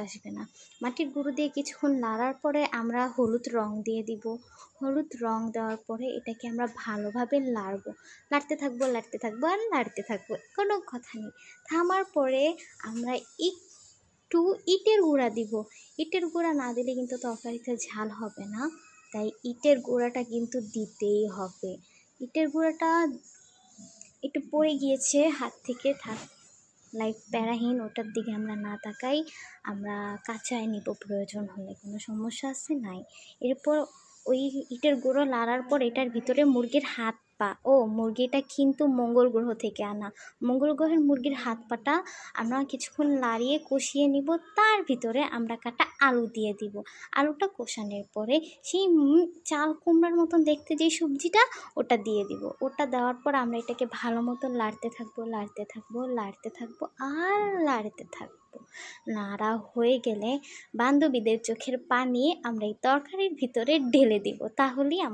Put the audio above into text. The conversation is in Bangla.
আসবে না। মাটির গুঁড়ো দিয়ে কিছুক্ষণ নাড়ার পরে আমরা হলুদ রং দিয়ে দিব। হলুদ রং দেওয়ার পরে এটাকে আমরা ভালোভাবে লাড়বো, লাড়তে থাকবো লাড়তে থাকবো আর লাড়তে থাকবো, কোনো কথা নেই। থামার পরে আমরা একটু ইটের গুঁড়া দিব। ইটের গুঁড়া না দিলে কিন্তু তরকারিতে ঝাল হবে না, তাই ইটের গুঁড়াটা কিন্তু দিতেই হবে। ইটের গুঁড়াটা একটু পড়ে গিয়েছে হাত থেকে, থাক লাইট প্যারাহীন, ওটার দিকে আমরা না তাকাই, আমরা কাঁচায় নিব প্রয়োজন হলে। কোনো সমস্যা আছে নাই। এরপর ওই ইটের গুঁড়ো লাড়ার পর এটার ভিতরে মুরগির হাত পা, মুরগিটা কিন্তু মঙ্গল গ্রহ থেকে আনা, মঙ্গল গ্রহের মুরগির হাত পাটা আমরা কিছুক্ষণ লাড়িয়ে কষিয়ে নিব। তার ভিতরে আমরা কাটা আলু দিয়ে দিব। আলুটা কষানোর পরে সেই চাল কুমড়ার মতন দেখতে যেই সবজিটা, ওটা দিয়ে দিব। ওটা দেওয়ার পর আমরা এটাকে ভালো মতো লাড়তে থাকবো লাড়তে থাকবো লাড়তে থাকবো আর লাড়তে থাকবো। নাড়া হয়ে গেলে বান্ধবীদের চোখের পানি আমরা এই তরকারির ভিতরে ঢেলে দিব, তাহলেই